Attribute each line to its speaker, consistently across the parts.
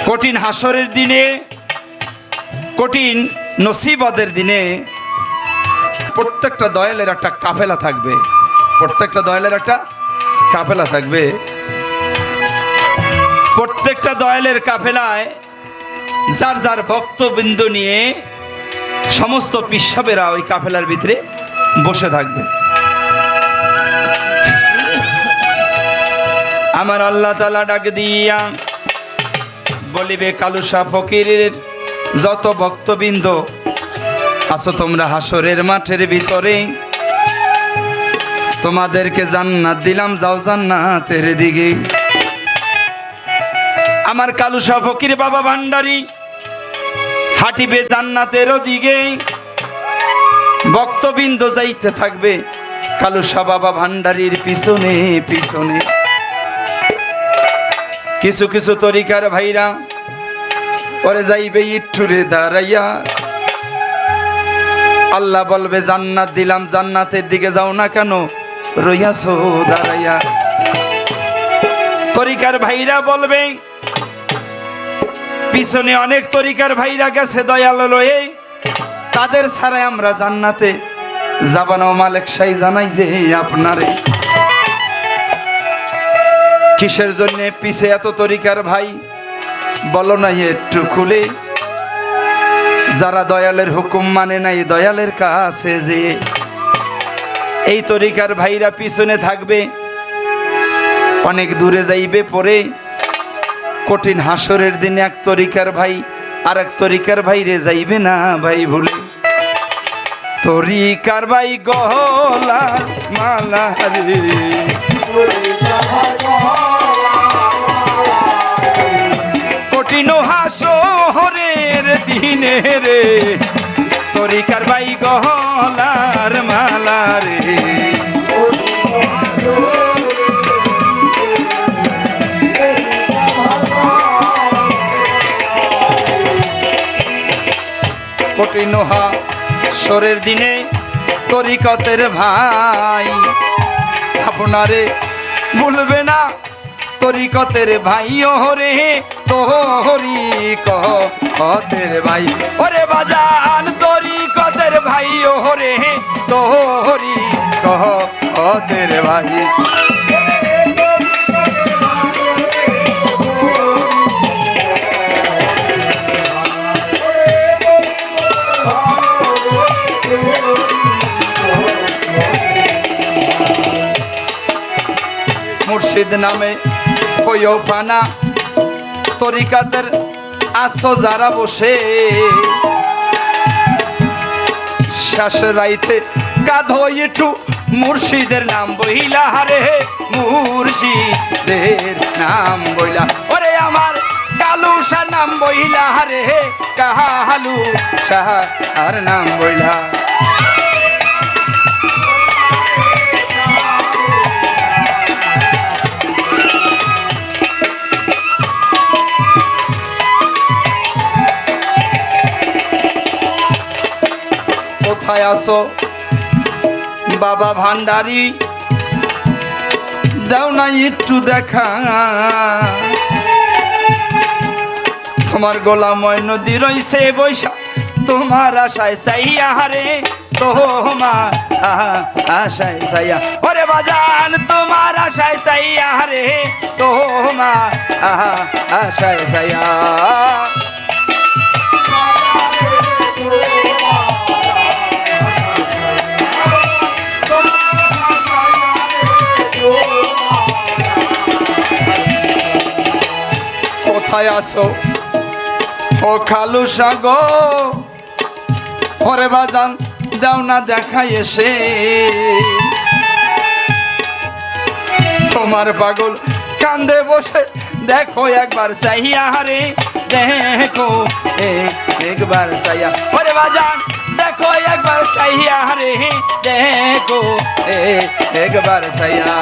Speaker 1: কঠিন হাসরের দিনে, কঠিন নসিবতের দিনে প্রত্যেকটা দয়ালের একটা কাফেলা থাকবে। প্রত্যেকটা দয়ালের একটা কাফেলা থাকবে। প্রত্যেকটা দয়ালের কাফেলায় যার যার ভক্তবৃন্দ নিয়ে সমস্ত পিসাবেরা ওই কাফেলার ভিতরে বসে থাকবে। আমার আল্লাহ তাআলা ডাক দিয়া বলিবে, কালুসা ফকিরের যত ভক্তবৃন্দ আছো তোমরা হাসরের মাঠের ভিতরে, তোমাদেরকে জান্নাত দিলাম, যাও জান্নাতের দিকে। আমার কালুসা ফকির বাবা ভান্ডারী হাঁটিবে জান্নাতের দিকে, ভক্তবৃন্দ যাইতে থাকবে কালুসা বাবা ভান্ডারীর পিছনে পিছনে। কিছু কিছু তরিকার ভাইরা ওরে যাইবে ইট্টুরে দাঁড়াইয়া, আল্লাহ বলবে জান্নাত দিলাম, জান্নাতের দিকে যাও না কেন রইয়াছো দাঁড়াইয়া। তরিকার ভাইরা বলবে পিছনে অনেক তরিকার ভাইরা গেছে দয়াল লয়ে, তাদের ছাড়াই আমরা জান্নাতে যাবানো। মালিক সাই জানাই যে আপনারে কিসের জন্য পিছে এত তরিকার ভাই বলো না একটু খুলে। যারা দয়ালের হুকুম মানে নাই দয়ালের কাছে যে, এই তরিকার ভাইরা পিছনে থাকবে, অনেক দূরে যাইবে পরে। কঠিন হাসরের দিনে এক তরিকার ভাই আর এক তরিকার ভাই রে যাইবে না ভাই ভুলে। তরিকার ভাই গলা মালা রে, কঠিন হাসরের দিনে রে, তরিকার ভাই গলার মালা রে। কঠিন হাসরের দিনে তরিকতের ভাই আপনারে ভুলবে না, তরিকতের ভাই ওরে তোহরি কতের ভাই, ওরে বাজান তরিকতের ভাই ওরে তোহরি কতের ভাই। মুর্শিদ নামে হইও ফানা, তরিকাতের আসো যারা বসে, শেষ রাইতে কাঁধো একটু মুর্শিদের নাম বইলা রে, মুর্শিদের নাম বইলা। ওরে আমার কালুসার নাম বইলা রে, কালু শাহর নাম বইলা। কোথায় আসো বাবা ভান্ডারী, দাও না একটু দেখা, তোমার গোলাময় নদী রইছে বৈশা, তোমার আশায় সাইয়া রে, তোমার আশায় সাইয়া। ওরে বাজান তোমার আশায় সাইয়া রে, তোমার আশায় সাইয়া। কোথায় আসো ও খালুসা গো, ওরে বাজান দাও না দেখা এসে, তোমার পাগল কান্দে বসে দেখো একবার চাইয়া রে, দেখো একবার চাইয়া। ওরে বাজান দেখো একবার চাইয়া রে, দেখো একবার চাইয়া।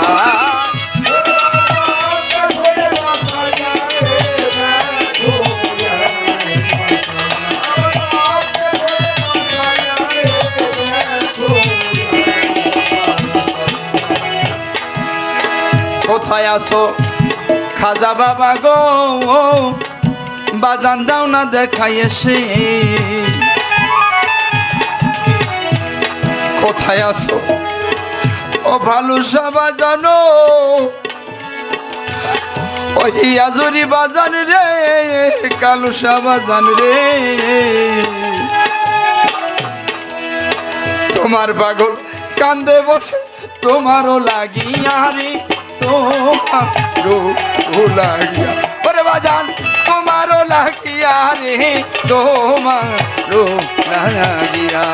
Speaker 1: কোথায় আসো খাজা বাবা গো, বাজান দাও না দেখাই এসে কোথায় আসো ও ভালুসা বাজানো ওই আজুরি বাজান রে কালুসা বাজান রে তোমার পাগল কান্দে বসে তোমারও লাগিয়া রে তোমারও লাগিয়া ওরে বাজান তোমারও লাগিয়া রে তোমারও লাগিয়া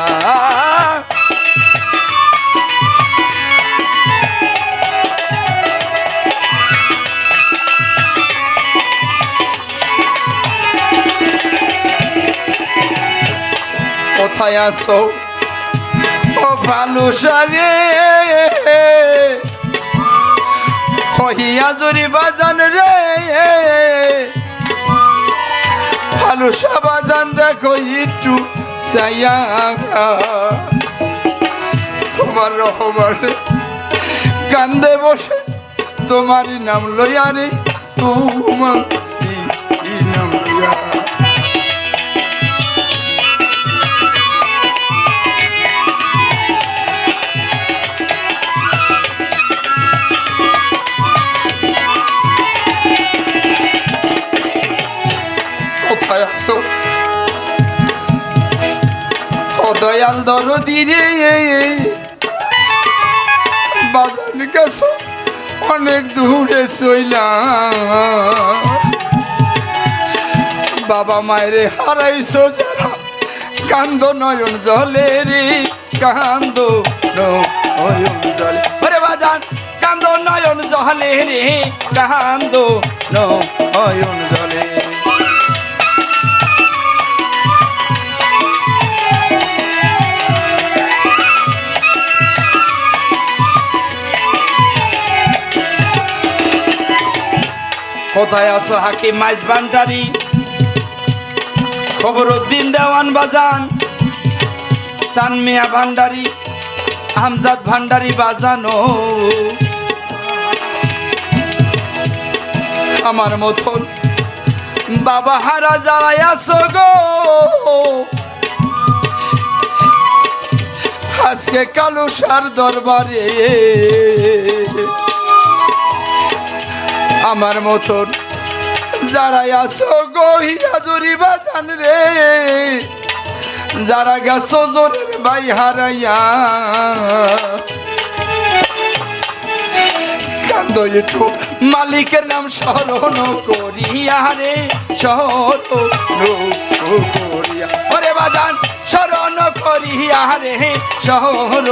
Speaker 1: কোথায় আসো ও ভালুসা রে হইয়া জুরি বাজান রে ভালুসা বাজান দেখো একটু চাইয়া তোমার রহমান কান্দে বসে তোমারই নাম লইয়া রে তোমার নাম লইয়া কোথায় আসো ও দয়াল দরদি রে বাজান গেছো অনেক দূরে চইলাম বাবা মায়েরে হারাইছো যারা কান্দ নয়ন জলে রে কান্দ নয়ন জলে ওরে বাজান কান্দ নয়ন জলে রে কান্দ নয়ন জলে কোথায় আসো হাকিম মাইজ ভান্ডারি খবরউদ্দিন দেওয়ান বাজান চান মিয়া ভান্ডারি আমজাদ ভান্ডারি বাজানো আমার মতন বাবা হারা যারাই আসো গো আজকে কালুসার দরবারে আমার মতন যারা আসো গহিয়া জুরি বাজান রে যারা গেছো জোরের ভাই হারাইয়া কান্দ একটু মালিকের নাম স্মরণ করিয়া রে স্মরণ করিয়া ওরে বাজান স্মরণ করিয়া রে স্মরণ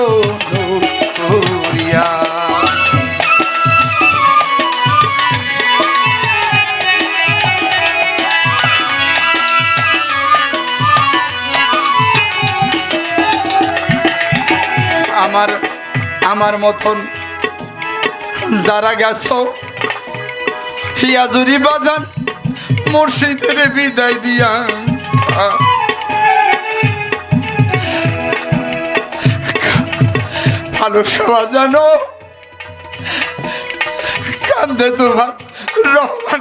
Speaker 1: করিয়া আমার মতন যারা গেছো হিয়াজুরি বাজান মুর্শিদের বিদায় দিয়া ভালুসা বাজানো কান্দে তোমার রহমান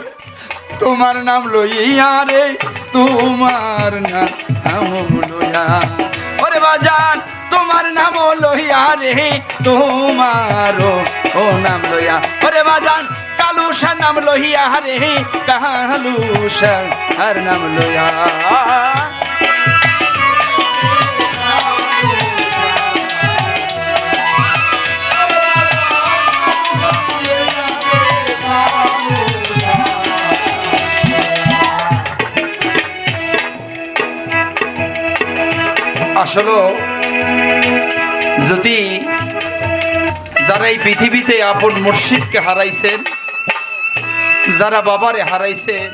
Speaker 1: তোমার নাম লইয়া রে তোমার নাম লইয়া ওরে বাজান তোমার নাম লইয়া রে তোমার ও নাম লইয়া ওরে বাজান কালুসা নাম লইয়া রে কালুসা আর নাম লইয়া আসলে যদি যারা এই পৃথিবীতে আপন মুর্শিদকে হারাইছেন যারা বাবারে হারাইছেন